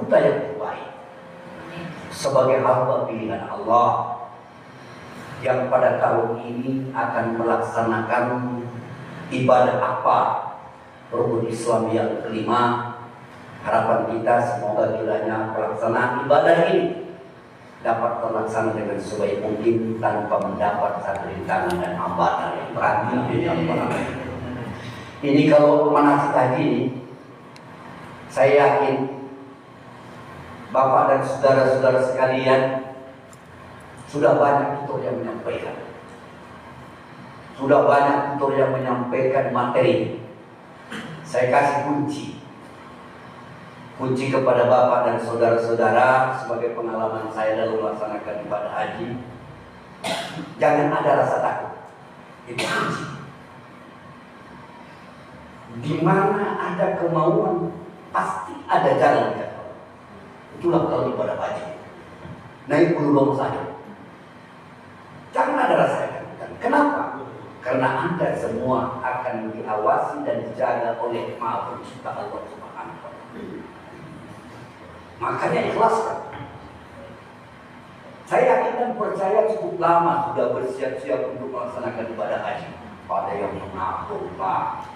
kita yang terbaik sebagai hamba pilihan Allah yang pada tahun ini akan melaksanakan ibadah apa rukun Islam yang kelima. Harapan kita semoga kiranya pelaksanaan ibadah ini dapat terlaksana dengan sebaik mungkin tanpa mendapat satu rintangan dan hambatan yang berat. Ini kalau manasik haji ini, saya yakin Bapak dan saudara-saudara sekalian sudah banyak tutur yang menyampaikan, sudah banyak tutur yang menyampaikan materi. Saya kasih kunci kepada Bapak dan saudara-saudara sebagai pengalaman saya dalam melaksanakan ibadah haji. Jangan ada rasa takut. Itu kunci. Di mana ada kemauan, pasti ada jalan. Itulah kalau ibadah haji. Naik gunung saja. Jangan ada rasa ketakutan. Kenapa? Karena Anda semua akan diawasi dan dijaga oleh Maha Pencipta Allah Subhanahu wa Ta'ala. Makanya ikhlaskan. Saya yakin dan percaya cukup lama sudah bersiap-siap untuk melaksanakan ibadah haji. Pada yang mengaku Pak,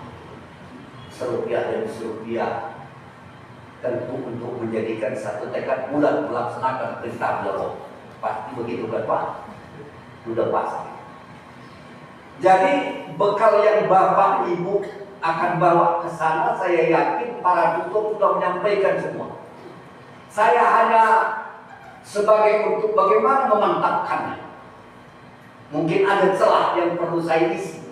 serupiah dan serupiah, tentu untuk menjadikan satu tekad bulat melaksanakan perintah Allah. Pasti begitu kan Pak? Sudah pasti. Jadi bekal yang Bapak Ibu akan bawa ke sana, saya yakin para tutor sudah menyampaikan semua. Saya hanya sebagai untuk bagaimana memantapkannya. Mungkin ada celah yang perlu saya isi.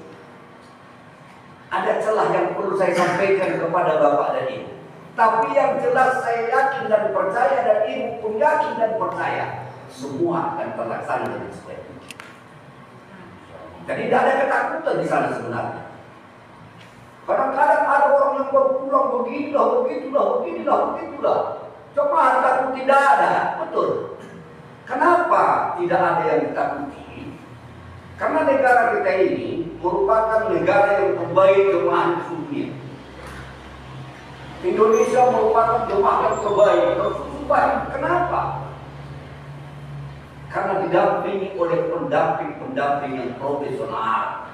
Ada celah yang perlu saya sampaikan kepada Bapak dan Ibu. Tapi yang jelas saya yakin dan percaya, dan Ibu pun yakin dan percaya, semua akan terlaksana dengan sebaik mungkin. Jadi tidak ada ketakutan di sana sebenarnya. Kadang-kadang ada orang yang baru pulang begitulah. Cuma takut tidak ada, betul. Kenapa tidak ada yang ditakuti? Karena negara kita ini merupakan negara yang terbaik jemaah di dunia. Indonesia merupakan jemaah yang terbaik. Kenapa? Karena didampingi oleh pendamping-pendamping yang profesional.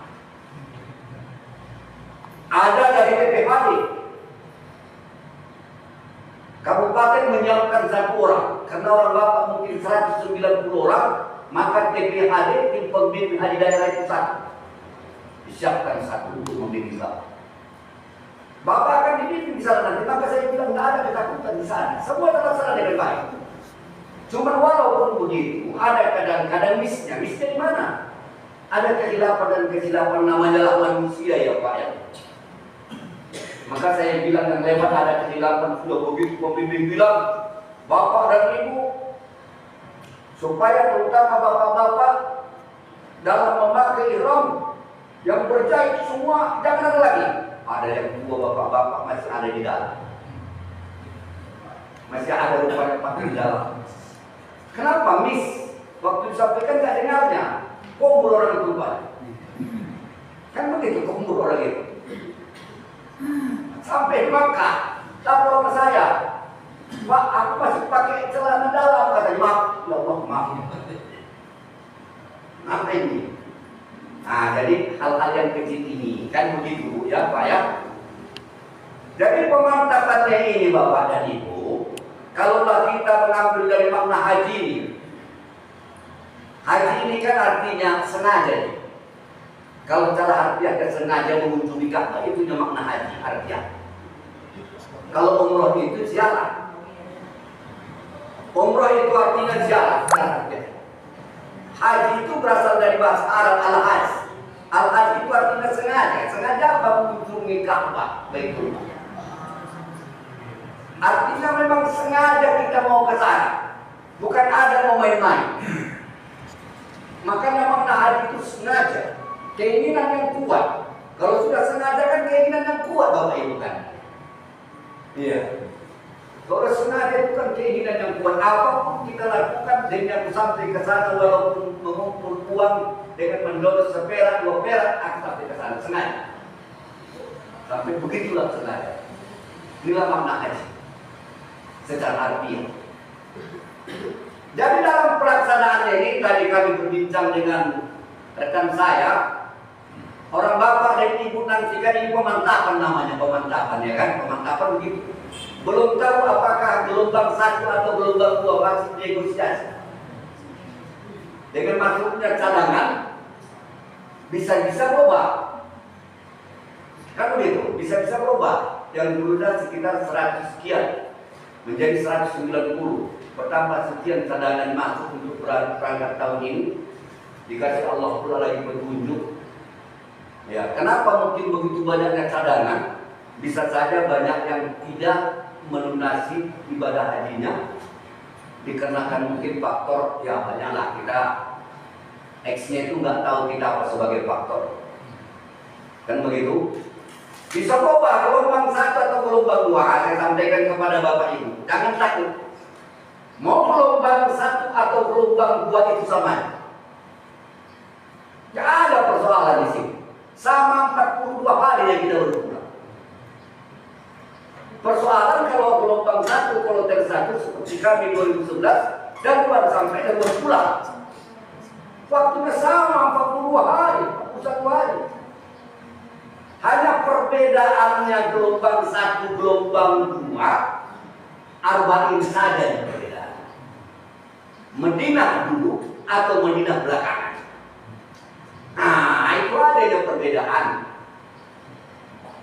Ada dari PPHD. Kabupaten menyiapkan 1 orang, karena orang Bapak mungkin 190 orang, maka TPHD, tim pembimbing haji daerah itu 1. Disiapkan 1 untuk membimbing Bapak. Bapak akan dibimbing di sana nanti, maka saya bilang tidak ada ketakutan di sana. Semua terlaksana dengan baik. Cuma walaupun begitu, ada kadang-kadang misnya di mana? Ada kehilapan dan kesilapan namanya lah manusia ya Pak ya. Maka saya bilang yang lewat ada kehilapan, sudah begitu pembimbing bilang, Bapak dan Ibu, supaya terutama Bapak-Bapak dalam memakai ihram yang berjahit semua jangan ada lagi. Ada yang 2 Bapak-Bapak masih ada di dalam. Masih ada rupanya pakai di dalam. Kenapa Miss? Waktu disampaikan gak dengarnya. Kumpul orang itu Pak. Kan begitu kumpul orang itu. Sampai Makkah, lapor ke saya, Pak, aku masih pakai celana dalam, katanya. Maaf, ya Allah, maaf. Apa ini? Nah, jadi hal-hal yang kecil ini kan begitu ya Pak ya. Jadi pemantapannya ini Bapak dan Ibu, kalaulah kita mengambil dari makna haji ini. Haji ini kan artinya sengaja. Kalau cara artinya sengaja mengunjungi Ka'bah, itu makna haji artinya. Kalau umroh itu ziarah. Umroh itu artinya ziarah. Haji itu berasal dari bahasa Arab al-hajj. Al-hajj itu artinya sengaja. Sengaja apa? Mengunjungi Ka'bah, Baitullah. Artinya memang sengaja kita mau ke sana. Bukan ada mau main-main. Makanya makna haji itu sengaja. Keinginan yang kuat. Kalau sudah sengaja kan keinginan yang kuat Bapak Ibu kan. Iya. Kalau sengaja itu kan keinginan yang kuat. Apapun kita lakukan dengan sampai ke sana walaupun mengumpul uang dengan mendoros seperak 2 perak akan sampai ke sana sengaja. Sampai begitulah sengaja. Inilah makna haji. secara harfiah. Jadi dalam pelaksanaan ini tadi kami berbincang dengan rekan saya, orang bapak dan ibu nanti kan ini pemantapan namanya, pemantapan ya kan, pemantapan begitu. Belum tahu apakah gelombang 1 atau gelombang 2 masih negosiasi. Dengan masuknya cadangan bisa-bisa berubah. Kan begitu, bisa-bisa berubah. Yang dulunya sekitar 100 sekian menjadi 190. Bertambah sekian cadangan masuk untuk perangkat tahun ini. Dikasih Allah pula lagi petunjuk. Ya, kenapa mungkin begitu banyaknya cadangan? Bisa saja banyak yang tidak melunasi ibadah hajinya. Dikarenakan mungkin faktor ya banyaklah kita X-nya itu nggak tahu kita apa sebagai faktor. Kan begitu? Bisa berubah gelombang 1 atau gelombang 2. Saya sampaikan kepada Bapak Ibu, jangan takut. Mau gelombang 1 atau gelombang 2 itu sama. Tidak ada persoalan di sini. Sama 42 hari yang kita berpulang. Persoalan kalau gelombang 1, kloter 1 seperti kami 2011 dan baru sampai dan baru pulang. Waktunya sama 42 hari, 41 hari. Hanya perbedaannya gelombang 1, gelombang 2, arba'in saja yang berbeda. Madinah dulu atau Madinah belakangan. Nah, itu ada yang perbedaan.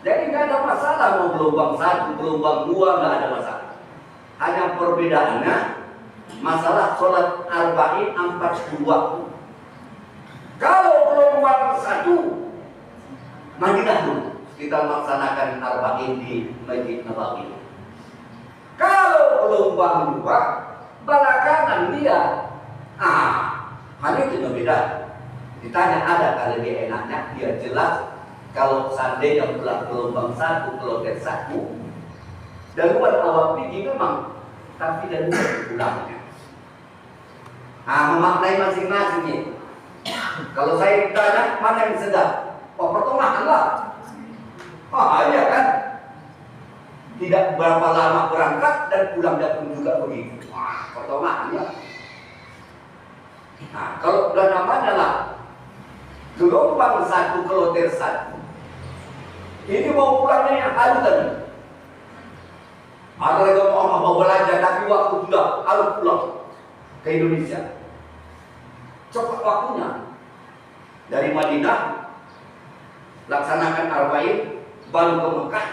Jadi nggak ada masalah mau gelombang 1, gelombang 2 nggak ada masalah. Hanya perbedaannya masalah sholat arba'in 40 waktu. Kalau gelombang 1 Madinah dulu kita melaksanakan arba'in di Masjid Nabawi. Kalau gelombang 2 belakangan dia, hanya itu berbeda. Ditanya ada kali dia enaknya, dia jelas kalau seandainya pulang gelombang 1, kloter 1, darurat awal pergi memang, tapi darurat pulangnya. Memaknai masing-masing ini. Kalau saya ditanya mana yang sedap, pertengahan lah. Iya kan? Tidak berapa lama berangkat dan pulang datang juga begitu. Pertengahan lah. Kalau sudah namanya lah gelombang 1, kloter 1. Ini mau pulangnya yang halu tadi. Ada lagi mau belanja tapi waktu sudah harus pulang ke Indonesia. Cepat waktunya. Dari Madinah laksanakan arba'in baru ke Mekah.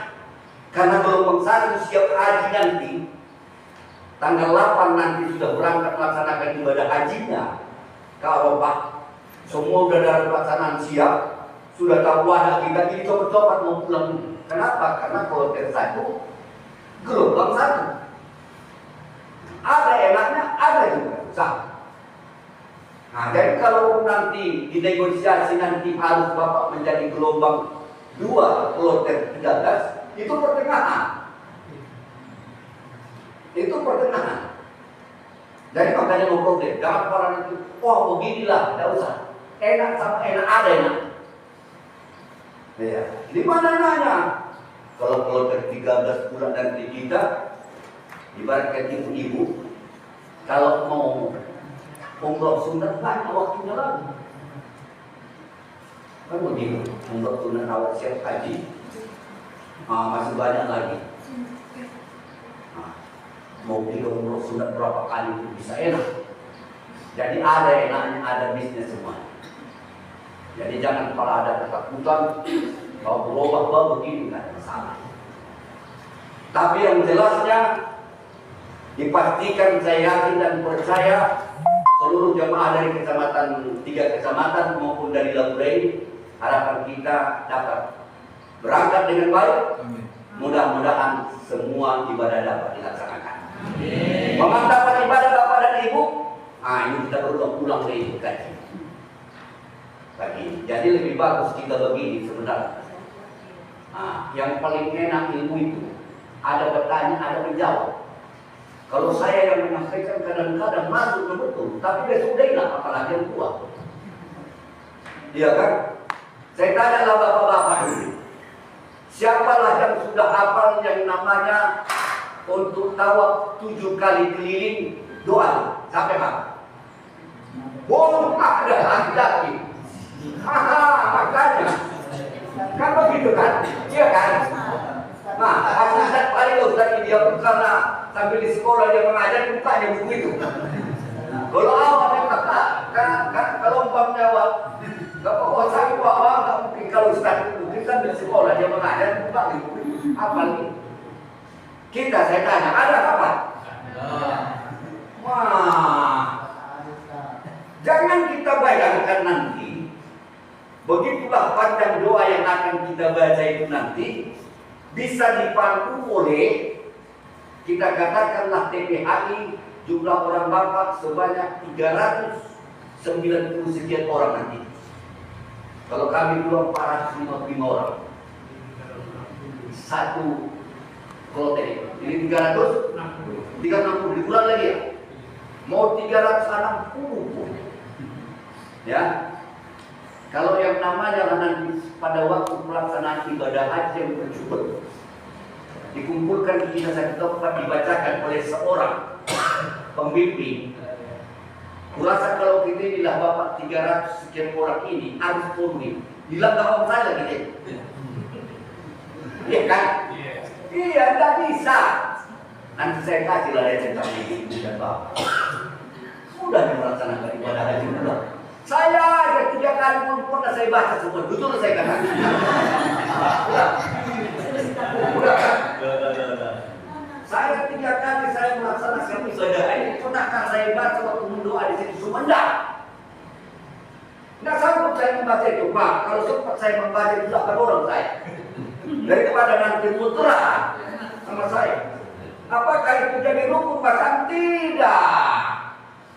Karena gelombang 1 siap haji nanti tanggal 8 nanti sudah berangkat melaksanakan ibadah hajinya ke Arafah. Semua sudah dalam pelaksanaan siap, sudah tahu wadah kita ini coba-coba mau pulang. Kenapa? Karena kloter 1 gelombang 1. Ada enaknya, ada juga susah. Jadi kalau nanti dinegosiasi nanti harus Bapak menjadi gelombang 2 kloter 13, itu pertengahan. Itu pertengahan. Jadi makanya mau problem. Jangan orang itu, beginilah, tidak usah. Enak sama enak, ada enak. Ya. Di mana nanya? Kalau kloter 13 bulan dari kita, ibaratkan ibu-ibu, kalau mau umroh sunat banyak waktunya lagi. Kan begitu, umroh sunat awal siap haji, masih banyak lagi. Mau dia umroh sunat berapa kali itu bisa enak. Jadi ada enaknya, ada bisnis semua. Jadi jangan kalau ada ketakutan, kalau berubah begini nggak ada masalah. Tapi yang jelasnya dipastikan saya yakin dan percaya seluruh jemaah dari kecamatan 3 kecamatan maupun dari Laburai, harapan kita dapat berangkat dengan baik. Mudah-mudahan semua ibadah dapat dilaksanakan. Pemantapan ibadah Bapak dan Ibu, ini kita berulang-ulang dari kaji. Jadi lebih bagus kita begini sebenarnya. Yang paling enak ilmu itu ada bertanya, ada menjawab. Kalau saya yang menyampaikan kadang-kadang masuk ke betul, tapi besok dia hilang, apalagi yang tua. Iya kan? Saya tanyalah bapak-bapak ini, siapalah yang sudah hafal yang namanya untuk tawaf 7 kali keliling doa sampai kapan? Oh, ada laki-laki. Makanya kan begitu kan? Iya kan? Nah, Ustaz paling Ustaz dia karena sambil di sekolah dia mengajar bukanya buku itu. Kalau awalnya kalau umpamanya awal nggak apa-apa saya awal nggak mungkin kalau Ustaz mungkin kan di sekolah dia mengajar buka buku apa nih? Kita saya tanya ada apa? Wah, jangan kita bayangkan nanti. Begitulah panjang doa yang akan kita baca itu nanti bisa dipandu oleh kita katakanlah TPHI jumlah orang bapak sebanyak 390 sekian orang nanti. Kalau kami belum 455 orang. Satu kloter ini 360 dikurang lagi ya. Mau 360 pun. Ya. Kalau yang namanya nanti pada waktu pelaksanaan ibadah haji yang berjubel dikumpulkan di satu tempat dibacakan oleh seorang pembimbing. Kurasa kalau kita inilah bapak 300 sekian orang ini harus penuhi. Bilang gak mau saya gitu. Iya kan? Iya, tidak bisa. Nanti saya kasih lah dia tentang ibu dan bapak. Sudah melaksanakan ibadah haji sudah. Saya ada 3 kali pun pernah saya baca semua, betul saya katakan. Udah kan? Saya 3 kali saya melaksanakan ibadah ini, pernahkah saya baca waktu mendoa di situ Sumedang? Nggak sanggup saya membaca itu, Pak. Kalau sempat saya membaca itu 8 orang saya. Daripada nanti mutlak sama saya. Apakah itu jadi rukun? Bahkan tidak.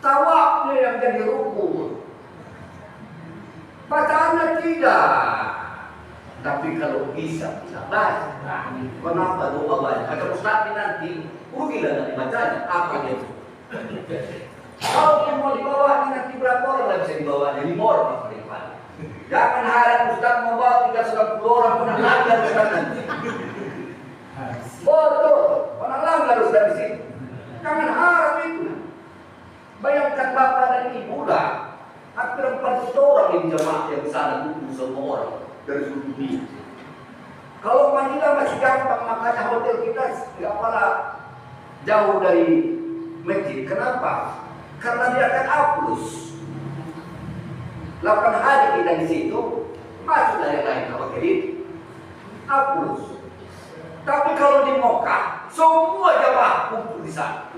Tawafnya yang jadi rukun. Bacaannya tidak, tapi kalau bisa baca. Kenapa doa banyak? Ada Ustaz nanti rugilah nanti bacanya. Apa dia? Kalau yang mau dibawa nanti berapa orang lah bisa dibawa? 5 orang paling paling. Jangan harap Ustaz mau bawa 390 orang pernah langgar Ustaz nanti. Betul, pernah langgar Ustaz di sini. Jangan harap itu. Bayangkan bapak dan ibu lah. Hampir 400 orang yang jemaah yang sana kumpul semua orang dari seluruh dunia. Kalau Manila masih gampang, makanya hotel kita nggak pernah jauh dari masjid. Kenapa? Karena dia akan hapus. 8 hari kita di situ, masuk dari lain kalau kredit, hapus. Tapi kalau di Mokkah, semua jemaah kumpul di sana.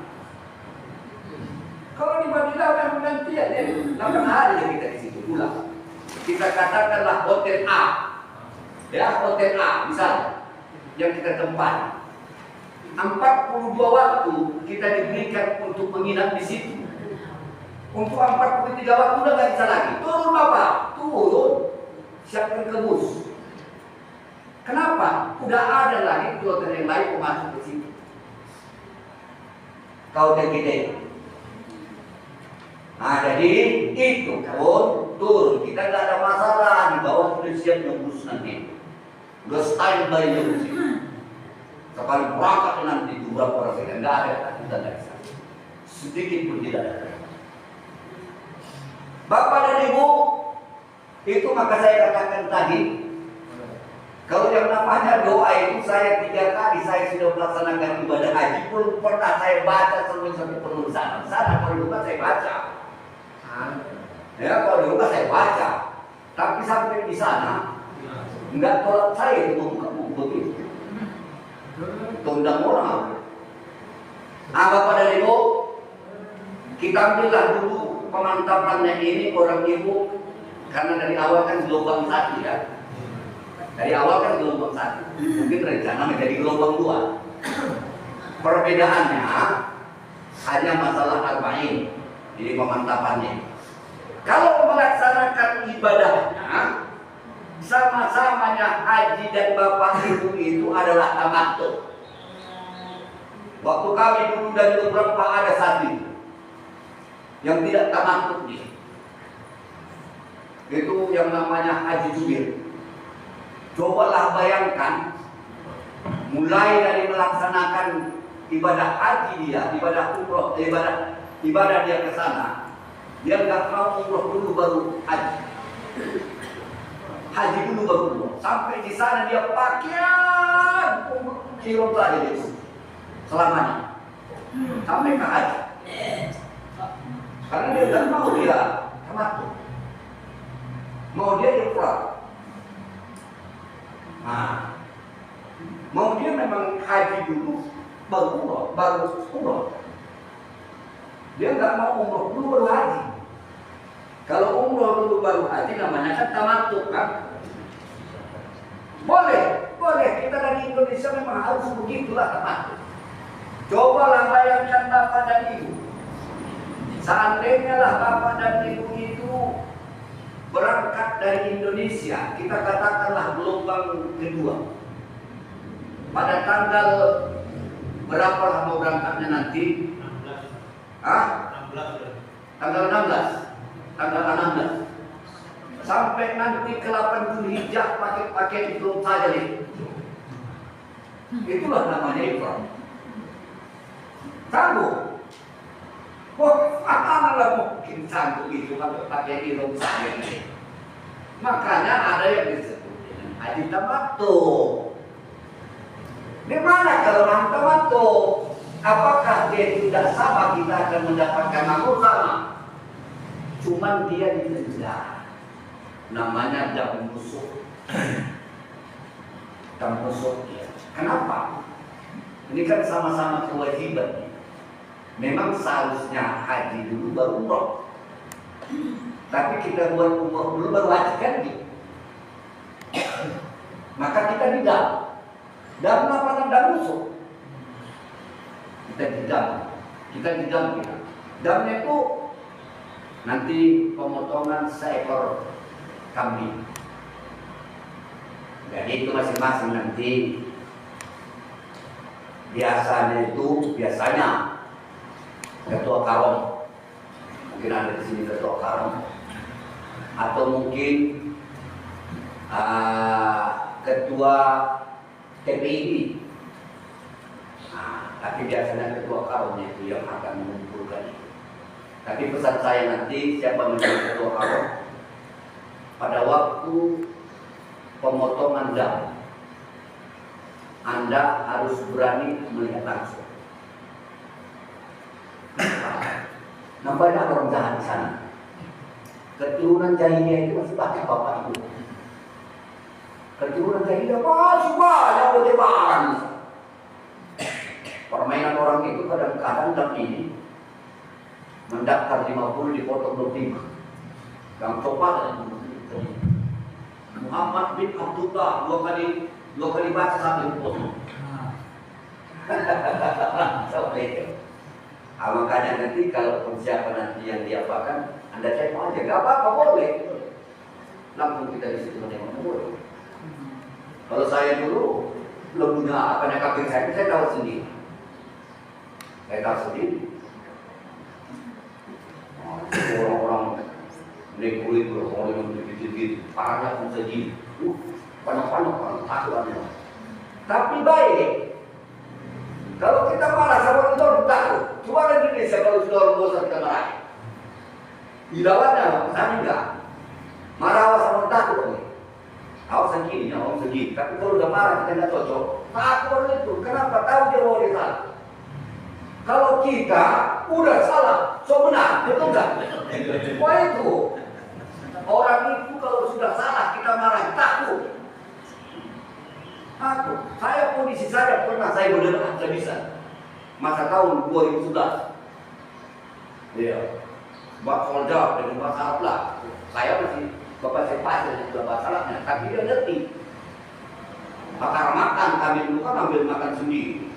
Kalau di Madinah memang gantian ya, 8 hari kita di situ pulang. Kita katakanlah hotel A, ya hotel A misalnya, yang kita tempat. 42 waktu kita diberikan untuk menginap di situ. Untuk 43 waktu udah nggak bisa lagi. Turun Bapak, turun, siapkan kebus. Kenapa? Udah ada lagi hotel yang lain masuk ke situ. Kau dan kita. Nah jadi itu pun turun, kita nggak ada masalah di bawah sudah siap nyebus nanti, udah standby nyebus itu. Sekali berangkat nanti itu berapa orang kita nggak ada, kita nggak bisa, sedikit pun tidak ada. Bapak dan Ibu, itu maka saya katakan tadi, kalau yang namanya doa itu saya 3 kali saya sudah melaksanakan ibadah haji, belum pernah saya baca sampai penuh sana. Kalau juga saya baca. Ya kalau di rumah saya baca, tapi sampai di sana nggak tolak saya itu membuka buku begitu. Tundang orang. Bapak dan Ibu, kita ambillah dulu pemantapannya ini orang ibu, karena dari awal kan gelombang 1 ya. Dari awal kan gelombang 1, mungkin rencana menjadi gelombang 2. Perbedaannya hanya masalah arba'in. Jadi pemantapannya. Kalau melaksanakan ibadahnya sama-samanya haji dan bapak ibu itu adalah tamattu. Waktu kami dulu dari beberapa ada satu yang tidak tamattu nih. Itu yang namanya haji jubir. Cobalah bayangkan mulai dari melaksanakan ibadah haji dia, ibadah umroh, ibadah dia ke sana, dia nggak mau umroh dulu baru haji. Haji dulu baru umroh. Sampai di sana dia pakaian ihram terakhir itu selamanya sampai ke haji. Karena dia nggak mau dia tamattu, mau dia ifrad. Nah, mau dia memang haji dulu baru umroh. Dia nggak mau umroh dulu baru haji. Kalau umroh dulu baru haji namanya kan tamattu kan? Boleh. Kita dari Indonesia memang harus begitulah tamattu. Cobalah bayangkan Bapak dan Ibu. Seandainya lah Bapak dan Ibu itu berangkat dari Indonesia, kita katakanlah gelombang kedua. Pada tanggal berapa lah mau berangkatnya nanti? 16. Tanggal 16. Sampai nanti ke 8 Zulhijjah pakai ihram saja nih. Itulah namanya ihram. Sanggup. Mana mungkin sanggup itu kalau pakai ihram saja nih. Makanya ada yang disebut dengan haji tamattu. Di mana kalau orang tamattu? Apakah dia tidak sama kita akan mendapatkan makhluk sama? Cuman dia ditunda. Namanya dam nusuk. Dam nusuk ya. Kenapa? Ini kan sama-sama kewajiban. Memang seharusnya haji dulu baru umroh. Tapi kita buat umroh dulu baru haji kan gitu. Maka kita didam. Dam apa? Dam nusuk. Kita didam. Damnya itu nanti pemotongan seekor kambing. Jadi itu masing-masing nanti biasanya ketua karom, mungkin ada di sini ketua karom, atau mungkin ketua TPI. Tapi biasanya ketua karomnya itu yang akan mengumpulkan itu. Tapi pesan saya nanti siapa menjadi ketua karom, pada waktu pemotongan dam, Anda harus berani melihat langsung. Nah, banyak orang jahat di sana. Keturunan jahiliyah itu masih pakai bapak ibu. Keturunan jahiliyah masih banyak bertebaran. Permainan orang itu kadang-kadang dam ini mendaftar 50 dipotong 25. Yang coba Muhammad bin Abdullah dua kali baca satu dipotong. Seperti itu. Makanya nanti kalau persiapan nanti yang diapakan, Anda cek aja, gak apa-apa boleh. Langsung kita di situ menengok boleh. Kalau saya dulu belum punya apa kambing saya tahu sendiri. Orang-orang kulit orang yang begitu-gitu, parahnya pun segini. Panas-panas, takut. Tapi baik. Kalau kita marah sama itu takut. Cuma di Indonesia kalau sudah orang bosan kita marah. Di lawannya, sana enggak. Marah sama takut. Awas segini. Tapi kalau udah marah kita nggak cocok. Takut itu. Kenapa? Tahu dia mau salah. Kalau kita udah salah, so benar, betul nggak? Wah itu. Orang itu kalau sudah salah kita marah takut. Saya polisi saja pernah saya benar tidak bisa. Masa tahun 2011. Iya. Mbak Polda dengan bahasa Arab lah. Saya masih bapak saya pasal juga bahasa Arabnya, tapi dia ngerti. Bakar makan kami dulu kan ambil makan sendiri,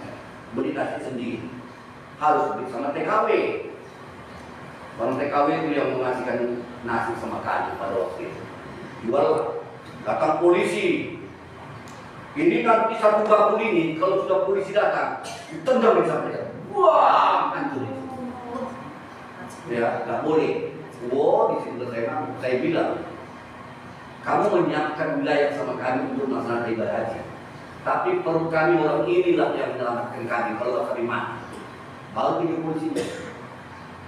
beli nasi sendiri. Harus bersama TKW. Orang TKW itu yang mengasihkan nasi sama kami pada waktu itu. Jual, datang polisi. Ini nanti satu bakul ini, kalau sudah polisi datang, ditendang di sana. Wah, hancur itu. Ya, nggak boleh. Wow, di situ saya bilang, kamu menyiapkan wilayah sama kami untuk masalah ibadah haji. Tapi perut kami orang inilah yang menyelamatkan kami kalau kami mati. Baru di polisi.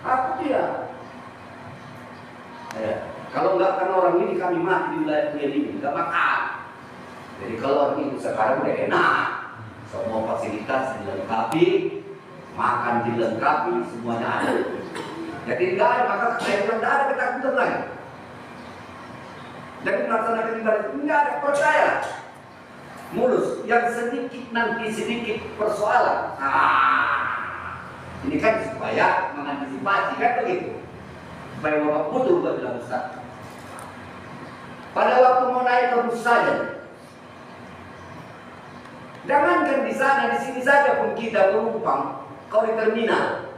Aku dia. Ya. Kalau enggak karena orang ini kami mati di wilayah ini, enggak makan. Jadi kalau orang itu sekarang udah enak, semua fasilitas dilengkapi, makan dilengkapi, semuanya ada. Jadi enggak ada, maka saya bilang enggak ada ketakutan lagi. Jadi melaksanakan ibadah itu enggak ada, percaya. Mulus, yang sedikit nanti sedikit persoalan. Ini kan supaya mengantisipasi kan begitu. Supaya Bapak butuh bilang Ustaz. Pada waktu mau naik ke bus saja, jangankan di sana, di sini saja pun kita penumpang. Kalau di terminal,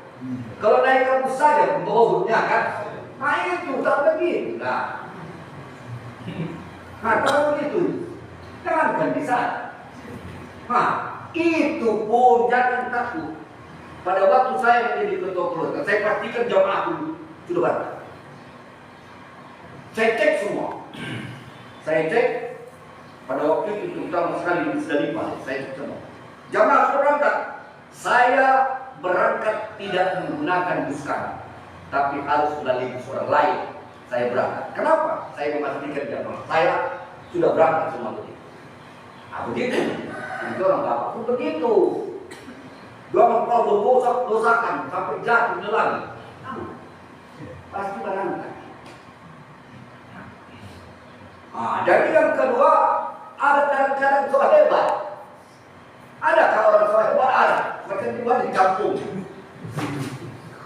kalau naik ke bus saja pun baunya kan, nah itu tak begitu lah. Nah kalau begitu, jangankan di sana. Nah itu pun jangan takut. Pada waktu saya menjadi ketua keluarga, saya pastikan jamaah dulu sudah banyak. Saya cek semua. Saya cek pada waktu itu terutama sekali di Musdalifah, saya cek semua. Jamaah sudah berangkat. Saya berangkat tidak menggunakan bus kami, tapi harus melalui bus orang lain. Saya berangkat. Kenapa? Saya memastikan jamaah saya sudah berangkat semua begitu. Nah begitu. Itu orang bapak pun begitu. Dua mengkau dosakan sampai jatuh di langit. Pasti berangkat. Jadi yang kedua, ada kadang-kadang soal hebat. Adakah orang soal hebat? Ada. Macam juga di kampung.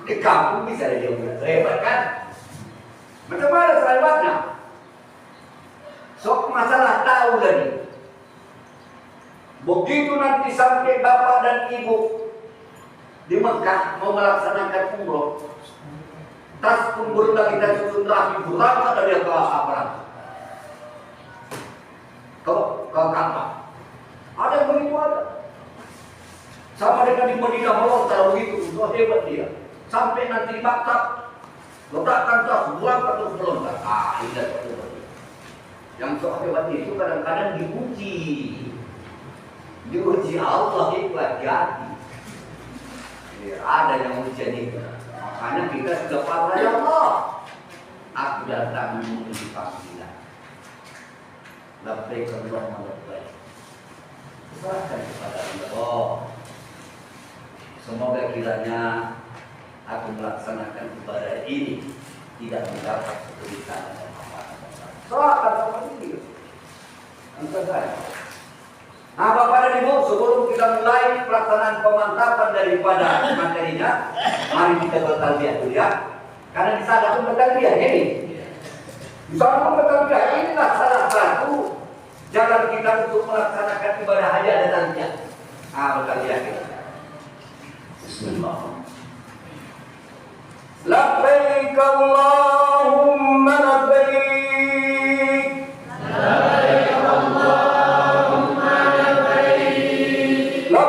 Di kampung bisa dia bilang hebat kan? Macam mana soal hebatnya? Sok masalah tahu lagi. Begitu nanti sampai bapak dan ibu di Mekah mau melaksanakan umroh, tas pun belum lagi dan susun rapi, berangkat dari ke aparat. Ke Ka'bah. Ada yang begitu ada. Sama dengan di Madinah melontar begitu, itu hebat dia. Sampai nanti di Makkah, letakkan tas, berangkat terus melontar. Ini hebat. Yang sok hebat itu kadang-kadang diuji Allah dipelajari. Ada yang ujian itu. Makanya kita sudah pasrah ya Allah. Aku datang memenuhi panggilan. Labbaik Allahumma labbaik. Serahkan kepada Allah. Semoga kiranya aku melaksanakan ibadah ini tidak mendapat kesulitan dan apa-apa. Serahkan sama diri. Entah saya. Nah Bapak dan Ibu, sebelum kita mulai pelaksanaan pemantapan daripada materinya, mari kita bertalbiyah dulu ya. Karena di sana pun bertalbiyah ini. Di sana pun bertalbiyah. Inilah salah satu jalan kita untuk melaksanakan ibadah haji ada talbiyah. Bertalbiyah kita. Bismillah. Labbaik Allahumma labbaik. Wa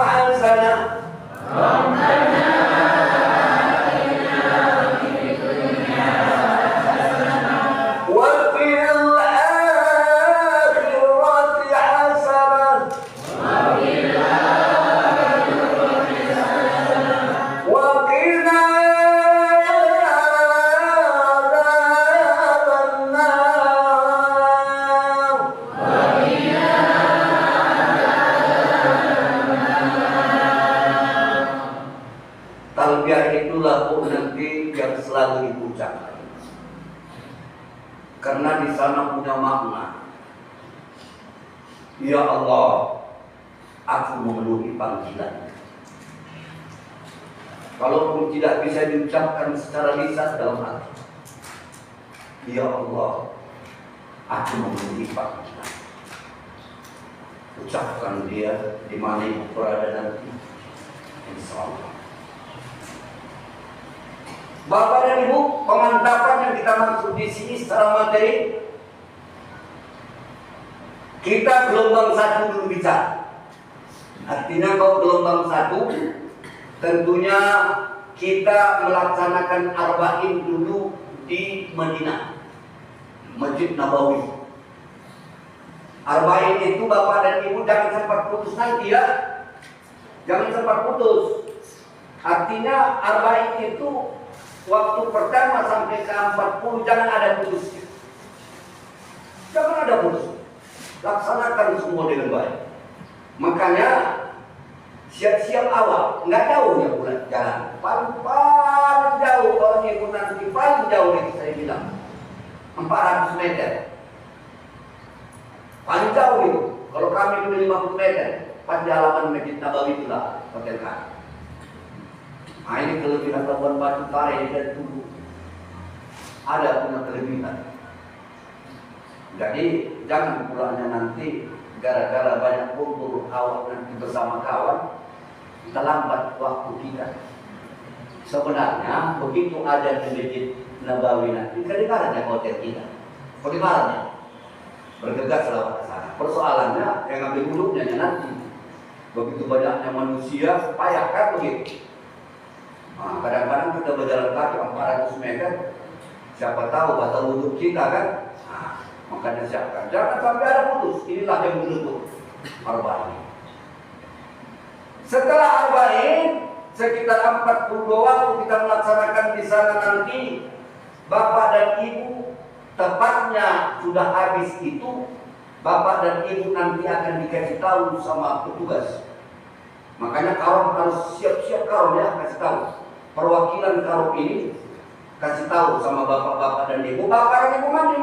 hasanah wa fil akhirati hasanah wa qina talbiyah itulah nanti yang selalu diucapkan karena di sana punya makna. Ya Allah, aku memenuhi panggilan. Kalaupun tidak bisa diucapkan secara lisan dalam hati, ya Allah, aku memenuhi panggilan. Ucapkan dia di mana ibu berada nanti, insya Allah. Bapak dan Ibu, pemantapan yang kita maksud di sini secara materi, kita gelombang satu dulu bicara. Artinya kalau gelombang satu, tentunya kita melaksanakan arba'in dulu di Madinah, Masjid Nabawi. Arba'in itu Bapak dan Ibu jangan sempat putus nanti ya, jangan sempat putus. Artinya arba'in itu waktu pertama sampai ke 40 jangan ada putus. Jangan ada putus. Laksanakan semua dengan baik. Makanya siap-siap awal, nggak jauh ya bulan jalan. Paling jauh orang yang nanti paling jauh yang saya bilang 400 meter. Paling jauh itu. Kalau kami itu 50 meter, pas di halaman Masjid Nabawi itulah hotel kami. Nah ini kelebihan Labuan Batu Pare dan Tugu. Ada punya kelebihan. Jadi jangan pulangnya nanti gara-gara banyak kumpul awak nanti bersama kawan, kita lambat waktu kita. Sebenarnya begitu ada di Masjid Nabawi nanti, kedengarannya hotel kita. Kedengarannya bergegas lewat ke sana. Persoalannya yang ambil duduknya nanti. Begitu banyaknya manusia, payah kan begitu. Nah, kadang-kadang kita berjalan kaki 400 meter, siapa tahu batal wudhu kita kan? Nah, makanya siapkan. Jangan sampai ada putus. Inilah yang menutup arba'in. Setelah arba'in, sekitar 42 waktu kita melaksanakan di sana nanti, Bapak dan Ibu tepatnya sudah habis itu, Bapak dan Ibu nanti akan dikasih tahu sama petugas. Makanya kaum harus siap-siap kaum ya, kasih tahu. Perwakilan kaum ini kasih tahu sama bapak-bapak dan ibu. Bapak dan ibu mandi.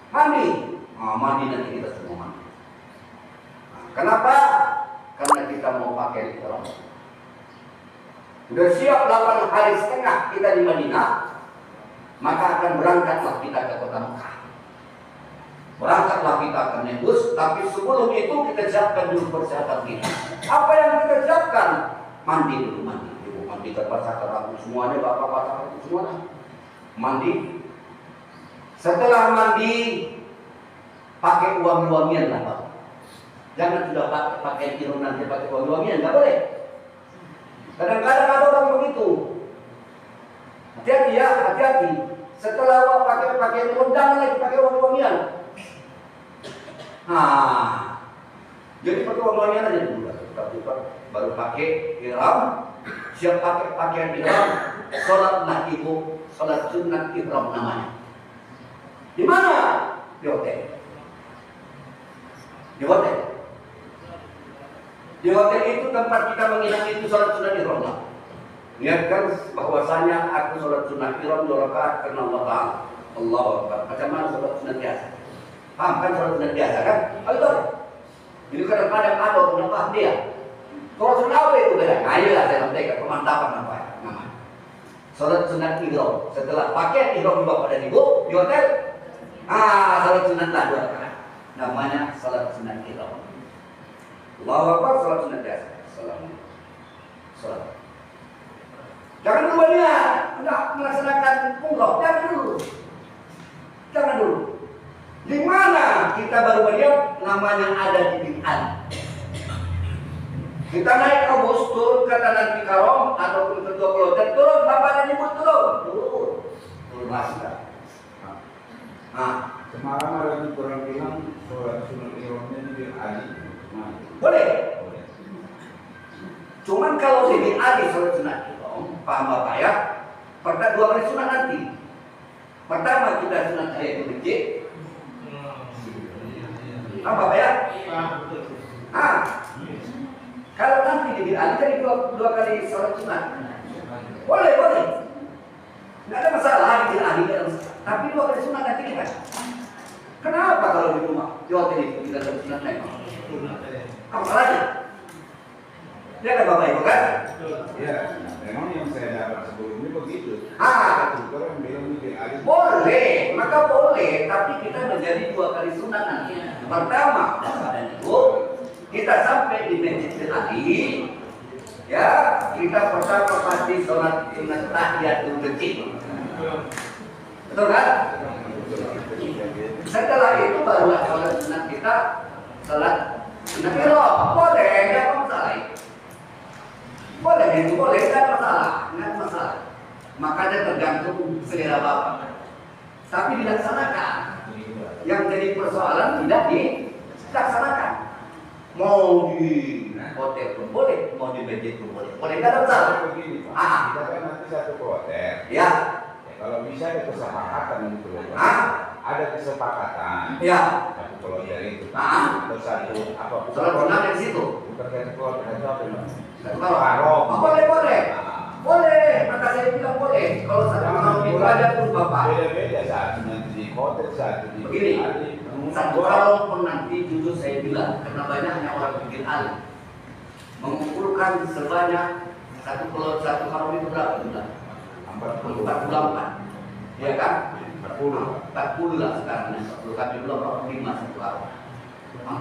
Nah, mandi nanti kita semua mandi. Nah, kenapa? Karena kita mau pakai ihram. Sudah siap 8 hari setengah kita di Madinah, maka akan berangkatlah kita ke kota Mekah. Berangkatlah kita ke nebus, tapi sebelum itu kita siapkan dulu persiapan kita. Apa yang kita siapkan? Mandi dulu, mandi ke pasar rambut semuanya, bapak-bapak rambut semuanya. Mandi. Setelah mandi, pakai wangi-wangian lah Pak. Jangan sudah pakai tiru nanti pakai wangi-wangian, nggak boleh. Kadang-kadang ada orang begitu. Hati-hati ya, hati-hati. Setelah pakai tiru, jangan lagi pakai wangi-wangian. Nah, jadi pakai wangi-wangian aja dulu. Baru pakai ihram, siap pakai pakaian ihram, sholatlah ibu, sholat sunat ihram namanya. Di mana? Di hotel. Di hotel. Di hotel itu tempat kita menginap itu sholat sunat ihram lah. Niatkan bahwasanya aku sholat sunat ihram 2 rakaat karena Allah Ta'ala. Allahu Akbar. Macam mana sholat sunat biasa? Paham kan sholat sunat biasa kan? Ayo. Ini kadang-kadang ada orang paham dia. Kalau sunat apa itu beda? Ayolah saya sampaikan pemantapan apa namanya. Sholat sunat ihram. Setelah pakai ihram bapak dan ibu di hotel, sholat sunat lah 2 rakaat. Namanya sholat sunat ihram. Allahu Akbar, sholat sunat biasa. Assalamualaikum. Sholat. Jangan dulu banyak, hendak melaksanakan umrah. Jangan dulu. Di mana kita baru melihat namanya ada di bid'ah. Kita naik ke bus, turun ke Tanah Tikarom ataupun ke Dua Kloter, turun, bapaknya nyebut turun masuk. Nah, semalam ada di kurang bilang sholat sunat ihramnya di bid'ah. boleh. Cuman kalau di bid'ah sholat sunat ihram, paham Bapak ya? Pertama 2 kali sunat nanti. Pertama kita sunat tahiyatul masjid. Paham Bapak ya? Kalau nanti di bid'ah jadi 2 kali sholat sunat. Boleh. Nggak ada masalah di bid'ah, nggak ada masalah. Tapi 2 kali sunat nanti kita. Kenapa kalau di rumah di hotel itu kita ada sunat naik? Apa salahnya? Dia kan Bapak Ibu kan? Iya, memang yang saya dapat sebelumnya begitu. Orang bilang di bid'ah. Boleh, maka boleh. Tapi kita menjadi 2 kali sunat nanti. Pertama, pada itu kita sampai di Masjid Ali, ya kita pertama pasti sholat sunat tahiyatul masjid. Betul kan? Setelah itu barulah sholat sunat kita, sholat sunat ihram. Boleh, nggak ada masalah. Boleh itu boleh, nggak ada masalah. Makanya tergantung selera Bapak. Tapi dilaksanakan. Yang jadi persoalan tidak dilaksanakan. Mau di hotel pun boleh, mau di masjid pun boleh. Boleh, nggak ada masalah. Begini, Pak. Kita kan nanti satu hotel. Ya. Kalau bisa ada kesepakatan gitu loh. Ada kesepakatan. Ya. Satu keluarga itu. Atau satu apa? sholat sunat di situ. Bukan satu keluarga itu apa namanya? Kalau boleh, maka saya bilang boleh. Kalau satu orang itu ada pun Bapak. Beda-beda satu nanti di hotel, satu di Begini, satu kalau pun nanti jujur saya bilang karena banyaknya orang bikin alim mengumpulkan sebanyak satu haram itu berapa bulan? 44, ya kan? 40 lah sekarang. 40 kami belum 45 satu haram.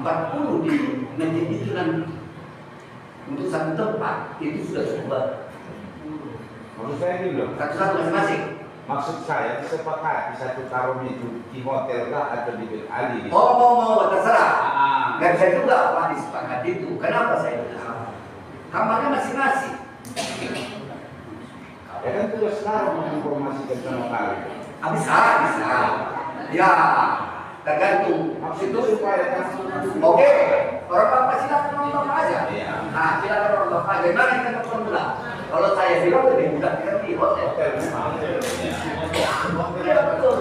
40 di masjid itu nanti untuk satu tempat itu sudah cukup. Maksud saya gini loh. Satu-satu masing-masing. Maksud saya disepakati satu karung itu di hotel kah atau di bid'ah. Mau terserah. Gak bisa juga Pak disepakati itu. Kenapa saya bilang? Kamarnya masing-masing. Ya kan tugas sekarang menginformasikan sama kalian. Bisa. Ya, tergantung. Maksud itu supaya kan. Oke, orang Bapak silakan orang Bapak aja. Iya. Nah, silakan orang Bapak aja. Mana yang kita pernah? Kalau saya bilang lebih mudah kita di hotel. Iya betul.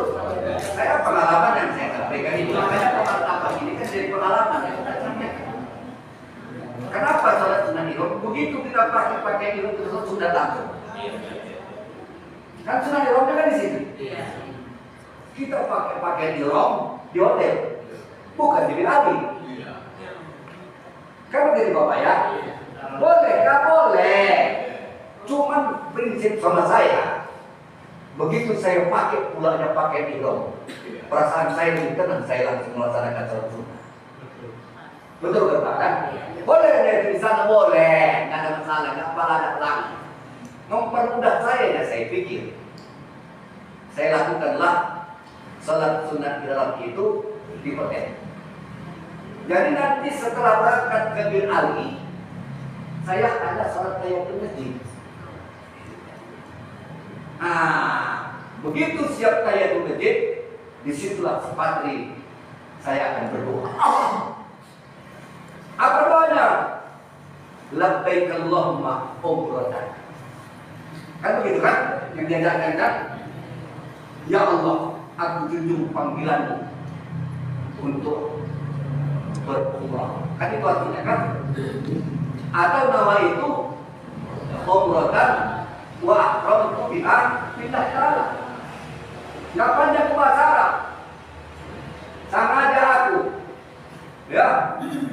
Saya pengalaman yang saya sampaikan itu makanya pengalaman ini kan dari pengalaman yang saya sampaikan. Kenapa sholat sunat ihram? Begitu kita pakai ihram tersebut sudah langsung. Kan sunat ihramnya kan di sini. Kita pakai ihram di hotel, bukan di Bid'ah. Kan begitu Bapak ya? Boleh, nggak boleh. Cuman prinsip sama saya, begitu saya pakai ihram, perasaan saya lebih tenang, saya langsung melaksanakan sholat sunat. Betul kan? Boleh dari di sana boleh, nggak ada masalah, nggak ada pelanggan. Mempermudah saya pikir. Saya lakukanlah sholat sunat ihram itu di hotel. Jadi nanti setelah berangkat ke Bir Ali, saya ada sholat tahiyatul masjid. Begitu siap tahiyatul masjid, disitulah sepatri saya akan berdoa. Apa doanya? Labbaik Allahumma umratan. Kan begitu kan? Yang diajarkan kan? Ya Allah, aku junjung panggilanmu untuk berumrah. Kan itu artinya kan? Atau nama itu umratan wa akramtu biha billah ta'ala. Yang panjang bahasa Arab. Sengaja aku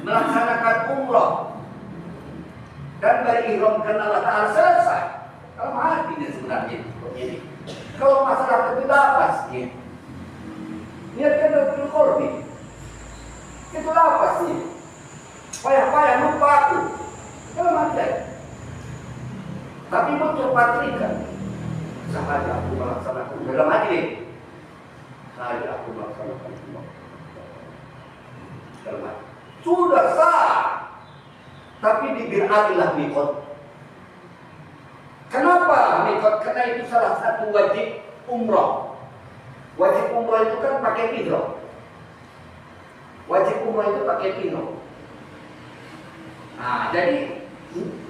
melaksanakan umrah dan berihramkan Allah Ta'ala selesai. Kalau artinya sebenarnya begini. Kalau masalah itu lapasnya, niatkan betul korbi. Itu lapasnya. Payah-payah lupa aku. Kalau mati. Tapi betul patrikan. Sengaja aku melaksanakan dalam hati. Sengaja aku melaksanakan umrah. sudah sah. Tapi dibir'alilah mikot. Kenapa mikot? Karena itu salah satu wajib umroh. Wajib umroh itu kan pakai ihram. Wajib umroh itu pakai ihram. Nah, jadi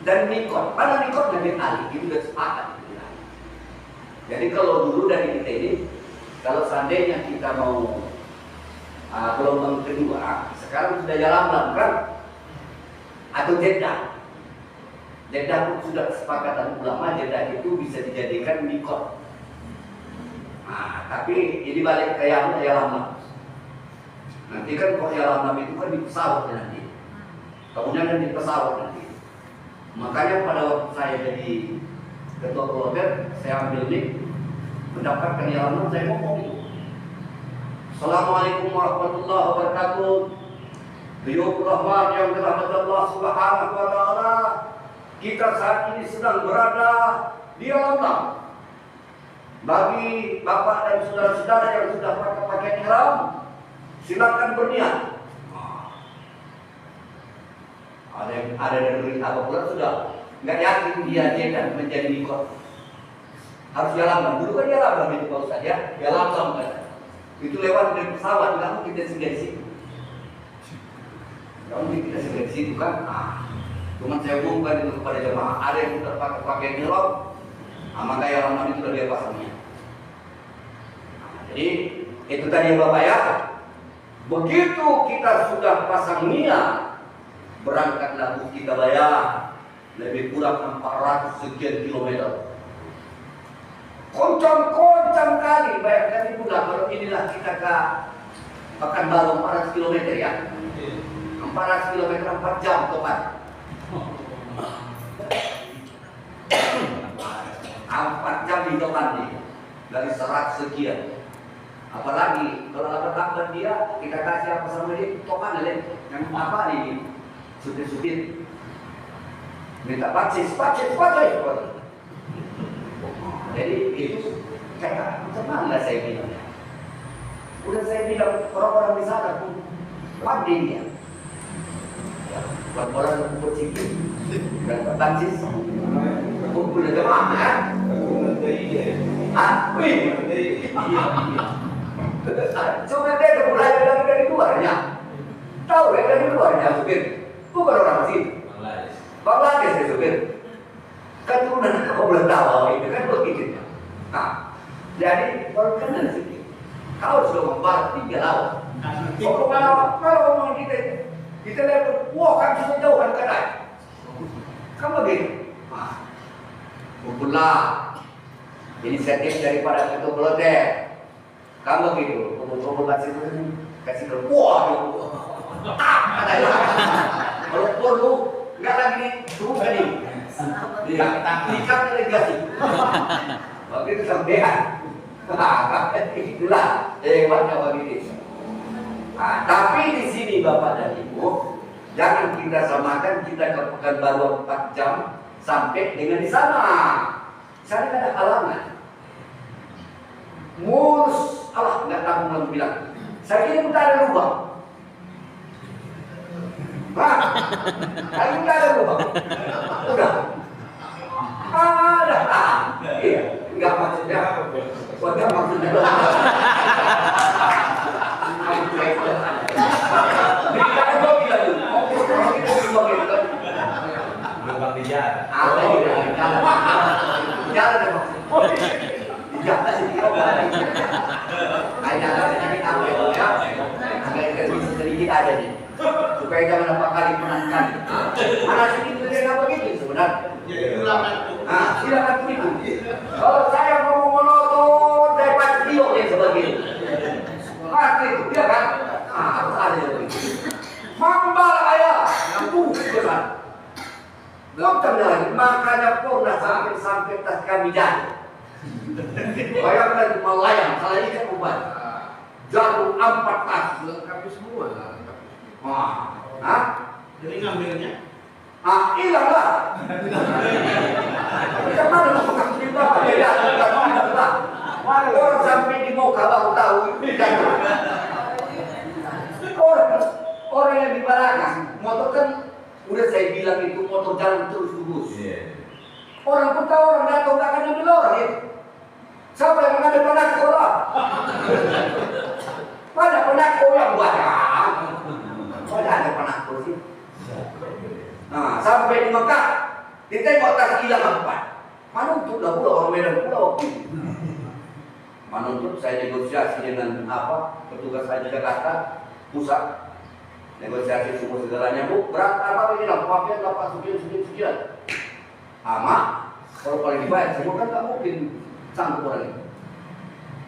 dan mikot, pada mikot dan bir'ali itu sudah sepakat. Jadi kalau dulu dari kita ini, kalau seandainya kita mau gelombang kedua, sekarang sudah jalan kan? Atau Jeddah. Jeddah pun sudah kesepakatan ulama, Jeddah itu bisa dijadikan mikot. Nah, tapi ini balik ke Yalamlam. Nanti kan kalau Yalamlam itu kan di pesawat nanti. Kemudian kan di pesawat nanti. Makanya pada waktu saya jadi ketua kloter, saya ambil mic, mendapatkan Yalamlam, saya ngomong itu. Assalamualaikum warahmatullahi wabarakatuh. Beliau Rahman yang dirahmati Allah Subhanahu wa taala. Kita saat ini sedang berada di Yalamlam. Bagi bapak dan saudara-saudara yang sudah pakai pakaian ihram, silakan berniat. Ada dari apa pula sudah nggak yakin dia dan menjadi mikot. Harus Yalamlam. Dulu kan Yalamlam itu Pak Ustaz ya, Yalamlam kan. Itu lewat dari pesawat, nggak mungkin kita singgah di situ. Nggak mungkin kita singgah di situ kan. Cuma saya umumkan itu kepada jemaah, ada yang sudah pakai pakaian ihram, maka Yalamlam itu sudah dia pasangnya. Jadi itu tadi Bapak ya. Begitu kita sudah pasang niat, berangkatlah bus kita bayar lebih kurang 400 sekian kilometer. Koncang kali, bayangkan itu lah. Kalau inilah kita ke Pekanbaru 400 km ya. 400 km 4 jam tepat. 4 jam di depan nih dari 100 sekian. Apalagi kalau lambat dia, kita kasih apa sama dia, topan aja yang apa nih, supir-supir minta paksis. Jadi itu kayak macam lah saya bilang. Udah saya bilang orang-orang di sana pun pandai dia. Orang-orang kumpul sikit dan paksis kumpul ada mana ya? Cuma dia itu mulai dari luarnya. Tahu ya dari luarnya supir. Bukan orang sini. Bangladesh ya supir. Kan itu udah kau belum tahu itu kan begitu. Nah, jadi kalau kenal sikit. Kau sudah membalas 3 lawan. Kalau ngomong kita lihat, wah kan sudah jauh kan kadang. Kan begitu. Kumpulah inisiatif daripada ketua kloter. Kamu begitu, kumpul kasih wah, kalau perlu nggak lagi turun tadi, ikat delegasi, begitu sampean, itulah hebatnya begitu. Tapi di sini Bapak dan Ibu, jangan kita samakan kita ke Pekanbaru 4 jam sampai dengan di sana. Sana ada halangan. Mulus, Allah nggak tahu mau bilang. Saya kira kita ada lubang. Kita ada lubang. Udah. Ada. Iya, nggak maksudnya. Nggak maksudnya. Lubang di jalan. Ada di jalan. Jalan deh maksudnya. Jangan sih sedikit aja nih supaya jangan apa kali menangkan. Mana sedikit dia nggak begitu sebenarnya. Silakan begitu. Kalau saya mau monoton saya pasti biok yang sebegini. Pasti itu dia kan. Harus ada yang begitu. Mambal ayah itu besar. Makanya pernah sampai tas kami jadi. Bayangkan melayang, salah ikan umpan jatuh 4 tas. Lengkapi semua lah. Jadi ngambilnya? Hilang lah. Bagaimana mau kasih berapa? Beda, tidak. Orang sampai di muka baru tahu. Orang yang di belakang motor kan udah saya bilang itu motor jalan terus lurus. Iya. Orang pun tahu orang datang nggak akan ambil orang itu. Siapa yang mengambil penako lah? Mana penako yang banyak? Mana ada penako sih? Nah, sampai di Mekah, ditengok tas hilang 4. Manuntut lah pula orang Medan pula waktu itu. Manuntut saya negosiasi dengan petugas Haji Jakarta pusat. Negosiasi semua segalanya, Bu, berat apa ini lah, maafnya dapat sekian. Ama, kalau paling dibayar, semua kan tak mungkin sanggup orang ini.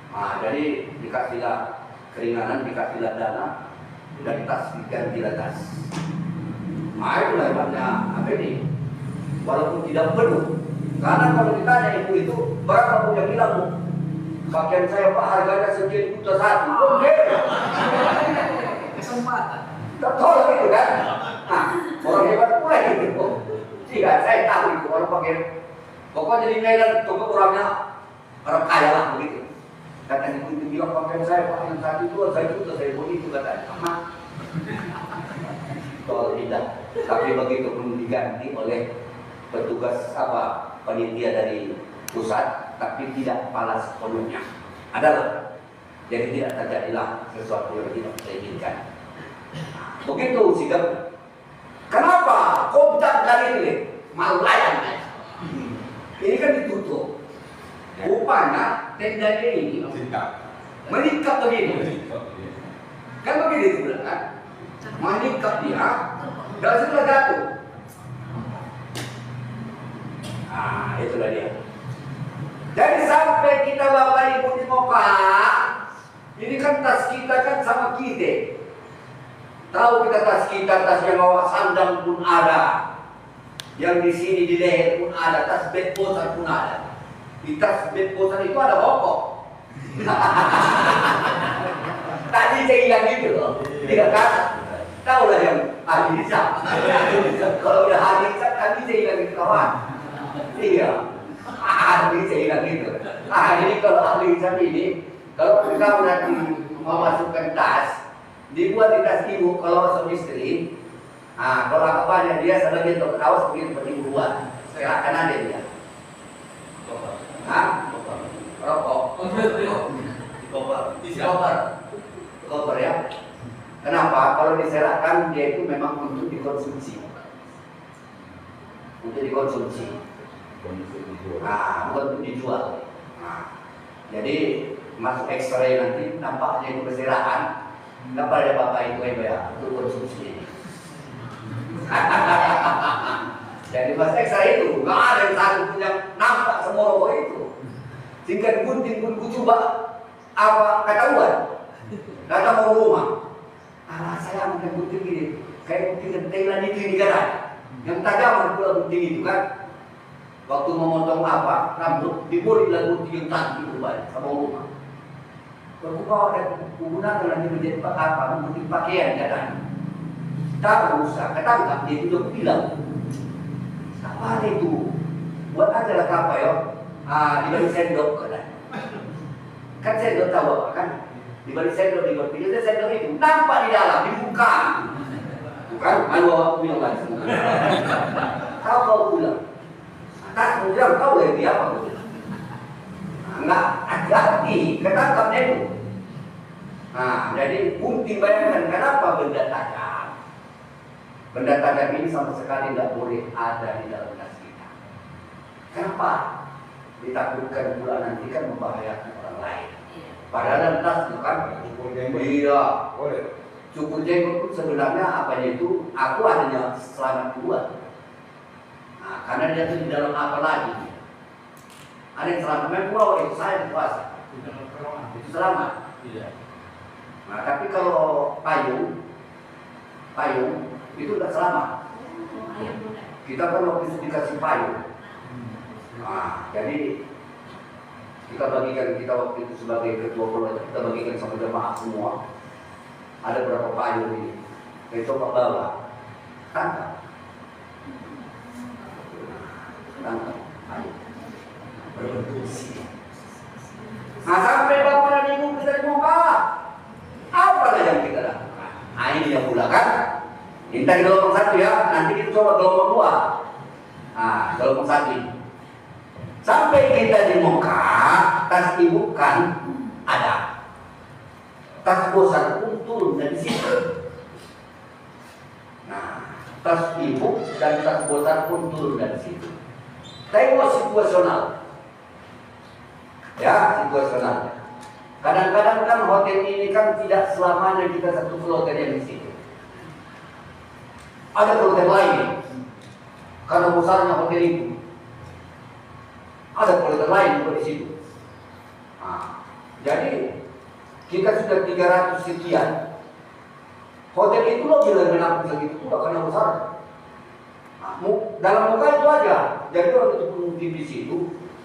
Nah, jadi dikasihlah keringanan, dikasihlah dana, dan tas digantilah tas. Nah, itulah hebatnya ini. Walaupun tidak penuh, karena kalau ditanya ibu itu berapa punya bilang, Bu? Pakaian saya Pak harganya sekian juta satu. Oke. Kesempatan. Betul gitu kan? Nah, orang hebat pula gitu. Tidak, saya tahu itu orang pakai. Pokoknya di Medan toko orangnya orang kaya lah begitu. Kata ibu itu bilang pakaian saya Pak yang satu juta, saya beli itu katanya. Kalau tidak, tapi begitu pun diganti oleh petugas panitia dari pusat, tapi tidak balas sepenuhnya. Adalah, jadi tidak terjadilah sesuatu yang tidak saya inginkan. Begitu sikap. Kenapa? Kontak dari ini malu layan. Ini kan ditutup. Rupanya tendanya ini meningkat begini. Kan begini itu bilang kan? Meningkat dia, dan sudah jatuh. Nah, itulah dia. Jadi sampai kita Bapak Ibu di Mekah, ini kan tas kita kan sama kita. Tahu kita tas yang bawa sandang pun ada, yang di sini di leher pun ada, tas bedposan pun ada. Di tas bedposan itu ada rokok. Tadi saya bilang gitu loh, tidak kan? Tahu lah yang ahli hisab. Kalau udah ahli hisab, tadi saya bilang gitu kawan. Iya, ahli saya bilang gitu. Ini kalau ahli hisab ini, kalau kita nanti mau masukkan tas, dibuat di tas ibu kalau suami istri. Nah, kalau apa dia sebagai dokter awas begitu seperti ibu buat. Silakan ada dia. Rokok. Koper ya. Kenapa? Kalau diserahkan dia itu memang untuk dikonsumsi. Untuk dikonsumsi. Bukan untuk dijual. Jadi masuk X-ray nanti nampaknya itu berserahan. Kenapa ada bapak itu ya untuk konsumsi? Jadi pas X-ray itu nggak ada yang satu pun yang nampak semua rokok itu. Tingkat gunting pun ku coba ketahuan. Datang mau rumah. Saya mungkin gunting ini kayak gunting gentelan itu ini kan. Yang tajam pula gunting itu kan. Waktu memotong rambut diborilah gunting yang tajam itu balik sama rumah. Kalau kau ada gunakan nanti menjadi gunting pakaian katanya. Tak usah, ketangkap dia itu udah bilang. Apa itu? Buat aja lah apa ya? Di balik sendok katanya. Kan sendok tahu apa kan? Di balik sendok itu sendok itu nampak di dalam, dibuka. Bukan? Aku bilang lagi. Kau bilang. Kau bilang kau lagi apa? Enggak, hati-hati, ketangkapnya itu. Nah, jadi gunting bayangkan kenapa benda tajam. Benda tajam ini sama sekali tidak boleh ada di dalam tas kita. Kenapa? Ditakutkan pula nanti kan membahayakan orang lain. Padahal dalam tas itu kan cukur jenggot. Iya, boleh. Cukur jenggot pun sebenarnya itu aku adanya selamat buat. Nah, karena dia itu di dalam apa lagi? Ada yang selamat, memang pulau itu saya puasa. Itu selamat. Nah, tapi kalau payung itu tidak selamat. Kita kan waktu itu dikasih payung. Nah, jadi kita waktu itu sebagai ketua keluarga kita bagikan sama jemaah semua. Ada berapa payung ini? Kita coba bawa, tangkap payung. Nah, sampai bapak dan ibu kita di Mekah, apalah yang kita lakukan? Nah, ini yang pula kan. Ini tadi gelombang 1 ya, nanti kita coba gelombang 2. Nah, gelombang 1 ini. Sampai kita di Mekah, tas ibu kan ada. Tas bosan pun turun dari situ. Nah, tas ibu dan tas bosan pun turun dari situ. Tengok situasional. Ya, situasional. Kadang-kadang kan hotel ini kan tidak selamanya kita satu kloter yang di situ. Ada kloter lain karena besarnya hotel itu. Ada kloter lain juga di situ. Nah, jadi kita sudah 300 sekian. Hotel itu loh bila menampung segitu pula karena besar. Nah, dalam muka itu aja. Jadi orang itu pengunjung di situ.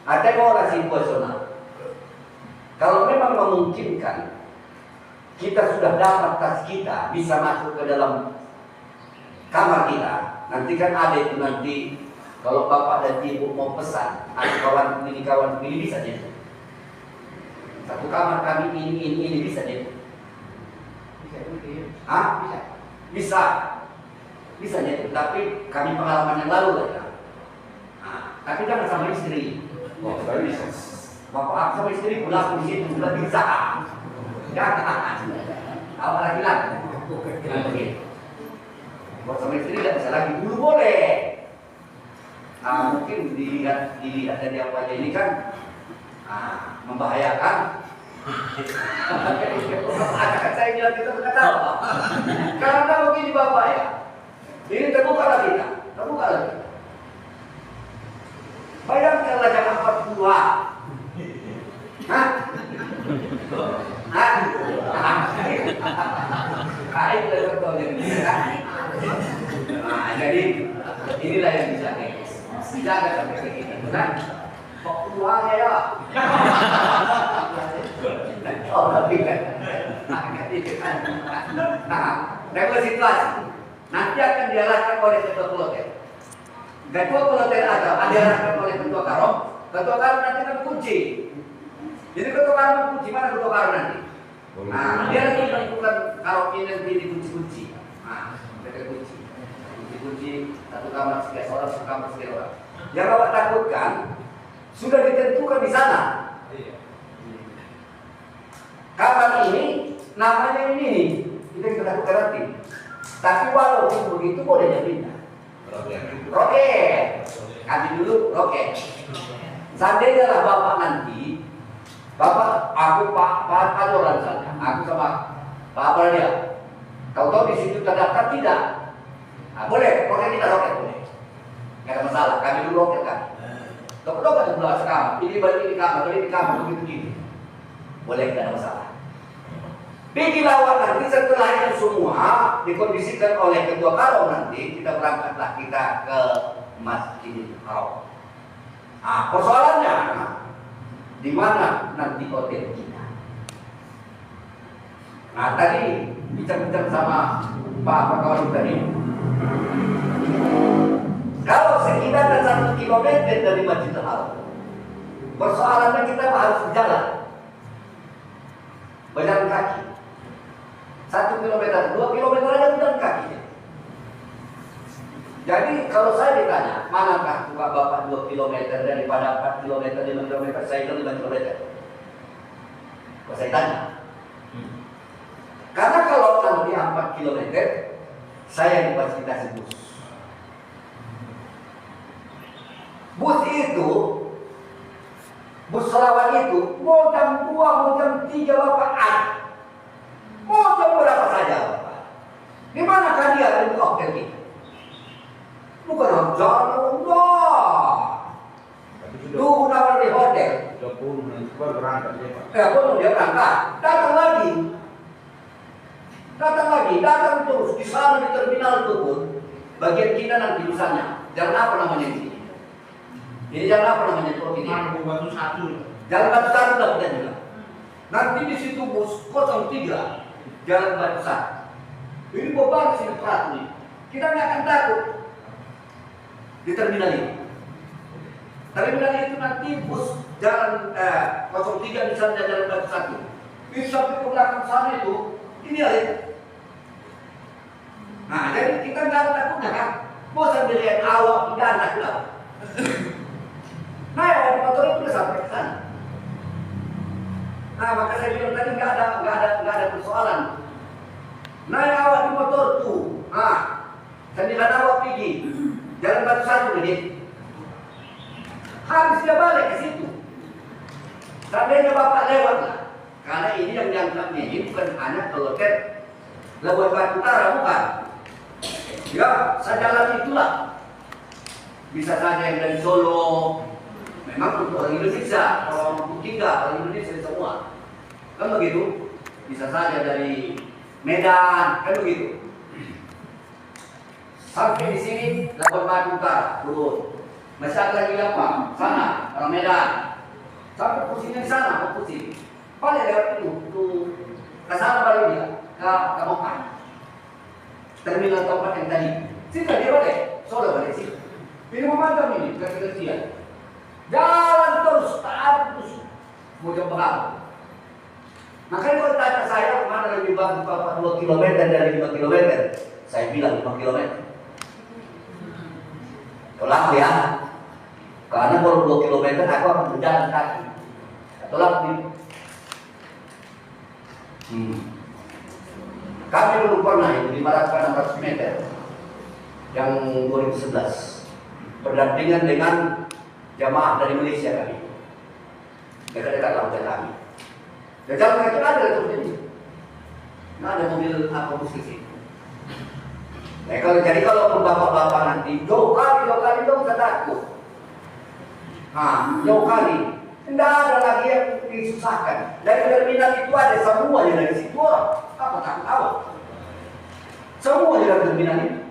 Ada orang situasional. Kalau memang memungkinkan, kita sudah dapat tas kita bisa masuk ke dalam kamar kita. Nanti kan ada itu nanti kalau bapak dan ibu mau pesan, ada kawan ini bisa jadi. Satu kamar kami ini bisa jadi. Bisa. Bisa jadi. Tapi kami pengalaman yang lalu lah ya. Nah, tapi jangan sama istri. Oh, tapi bisa. Bapak aku sama istri pulang di situ sudah bisa. Jangan. Awak laki-laki. Jangan begitu. Bapak sama istri tidak bisa lagi. Dulu boleh. Nah, mungkin dilihat dari apa aja ini kan membahayakan. Saya bilang kita berkata apa? Karena begini Bapak ya. Ini terbuka lagi kita. Terbuka lagi. Bayangkanlah jangan 42. Jadi inilah yang bisa dijaga sampai begitu kan? Kok keluarnya ya? Oh tapi kan, level situasi nanti akan diarahkan oleh ketua kloter. Ketua kloter ada diarahkan oleh ketua karom. Ketua karom nanti kan kunci. Jadi ketua karom kunci mana ketua karom nanti? Nah, dia lagi menentukan karom ini nanti dikunci-kunci. Nah, mereka kunci satu kamar sekian orang, satu kamar sekian orang. Yang Bapak takutkan sudah ditentukan di sana. Kamar ini namanya ini kita takutkan nanti. Tapi walaupun begitu boleh pindah. Roket. Kami dulu roket. Seandainya lah Bapak nanti, aku Pak Adoran saja, aku sama Pak Abralia. Tahu-tahu di situ terdaftar tidak? Nah, boleh, roket kita roket boleh. Tidak ada masalah, kami dulu roket kan. Dokter sebelah sekarang, ini balik di kamar, begitu. Boleh, tidak ada masalah. Bikin lawan nanti setelah itu semua dikondisikan oleh ketua karo nanti kita berangkatlah kita ke Masjidil Haram. Nah, persoalannya di mana nanti hotel kita? Nah tadi bicara sama Pak kawan tadi. Kalau sekitar 1 kilometer dari Masjidil Haram, persoalannya kita harus berjalan kaki. 1 kilometer, 2 kilometer aja berjalan kaki. Jadi kalau saya ditanya, manakah buka Bapak 2 kilometer daripada 4 kilometer, 5 kilometer, saya itu 5 kilometer. Kalau saya tanya. Karena kalau nanti 4 kilometer, saya difasilitasi bus. Bus selawat itu, mau jam 2, mau jam 3 Bapak ada. Mau jam berapa saja Bapak. Di manakah dia di hotel kita? Bukan harus jalan, enggak. Tunggu nawar di hotel. Sudah pun berangkat dia Pak. Pun dia berangkat. Datang terus di sana di terminal itu pun. Bagian kita nanti di sana. Jalan apa namanya ini? Ini jalan apa namanya itu? Batu Satu. Jalan Batu Satu lah kita juga. Nanti di situ bus 03 Jalan Batu Satu. Ini beban sini perat nih. Kita nggak akan takut di terminal ini. Terminal itu nanti bus jalan 03 misalnya Jalan Batu Satu. Bisa ke belakang sana itu, ini aja. Nah, jadi kita nggak ada takutnya kan? Bosan dilihat awak tidak ada lah. Nah, yang motor itu udah sampai ke sana. Nah, maka saya bilang tadi nggak ada persoalan. Naik awak di motor tuh, sambilan awak pergi, jalan Batu Satu menit. Habis dia balik ke situ. Seandainya bapak lewat lah, karena ini yang dianggapnya ini bukan hanya ke loket Labuan Batu Utara, bukan. Ya, sejalan itulah. Bisa saja yang dari Solo, memang untuk orang Indonesia, orang Putih orang Indonesia semua. Kan begitu? Bisa saja dari Medan, kan begitu. Sampai di sini Labuan Batu Utara, turun. Masih ada lagi apa? Sana, orang Medan. Sampai pusingnya di sana, pusing. Paling lewat itu, ke sana balik dia, ke Mokan. Terminal tempat yang tadi. Sini dia balik, Solo balik sini. Ini memantau ini, kecil-kecilan. Jalan terus, tak ada terus. Mau coba kamu. Makanya kalau tanya saya, mana lebih bagus Bapak 2 km dari 5 km? Saya bilang 5 km. Tolak ya. Karena kalau 2 km aku akan berjalan kaki. Tolak nih. Kami belum pernah yang 500-600 meter yang 2011 berdampingan dengan jamaah dari Malaysia kami. Dekat-dekat lautan kami. Dan jalan kaki ada terus ini. Nggak ada mobil autobus di sini. Nah, kalau bapak-bapak nanti jauh kali dong saya takut. Jauh kali. Tidak ada lagi yang disusahkan. Dari terminal itu ada semuanya dari situ orang. Apa takut awak? Semuanya dari terminal ini.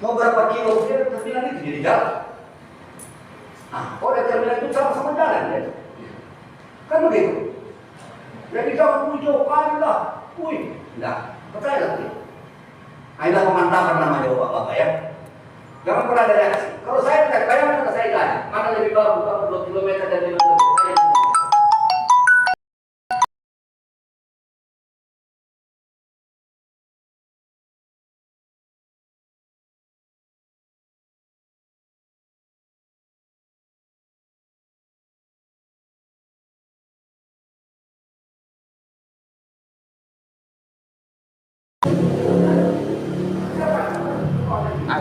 Mau berapa kilo dari terminal itu jadi jalan. Kalau dari terminal itu sama-sama jalan ya. Kan begitu. Jadi jangan jauh kali lah. Enggak. Percaya lagi. Inilah pemantapan namanya bapak-bapak ya. Jangan pernah ada reaksi. Kalau saya tidak bayangkan saya tanya, mana lebih bagus 2 km dan 5 km.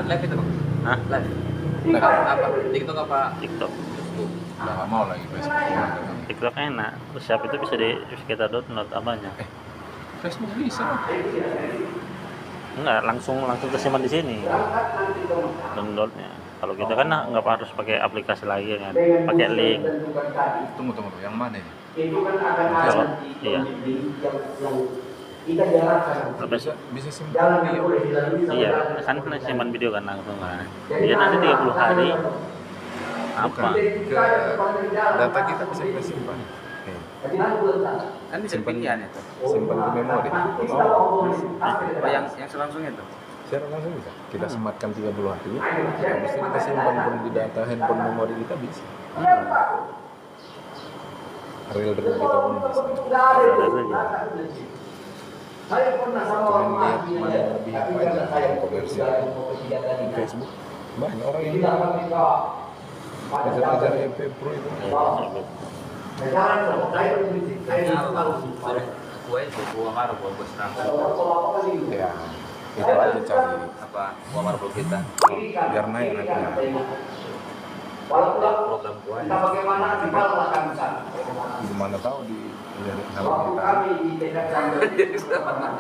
Live itu bang? Hah? Live? Apa? TikTok apa? TikTok. Udah nggak mau lagi Facebook. TikTok enak. Terus siapa itu bisa kita download apanya? Facebook bisa. Enggak, langsung kesimpan di sini. Downloadnya. Kalau kita kan nggak harus pakai aplikasi lagi kan, pakai link. Tunggu. Yang mana ini? Kalau iya. Bisa simpan video. Iya, kan simpan video kan langsung kan. Dia nanti 30 hari. Apa? Ke data kita bisa kita simpan. Kan bisa pilihan itu. Simpan ke memori. Oh, yang selangsungnya itu. Secara langsung bisa. Kita sematkan 30 hari. Habis itu kita simpan pun di data handphone memori kita bisa. Real kita pun bisa. Saya pernah sama orang lihat mana yang lebih apa aja yang komersial. Facebook banyak orang yang belajar EP Pro itu. Buah marah buat bos langsung. Ya itu aja cari Apa? Buah marah buat kita. biar naik naiknya. Program buah. Bagaimana di bawah akan bisa. Gimana tahu di Waktu kita. kami di TKJ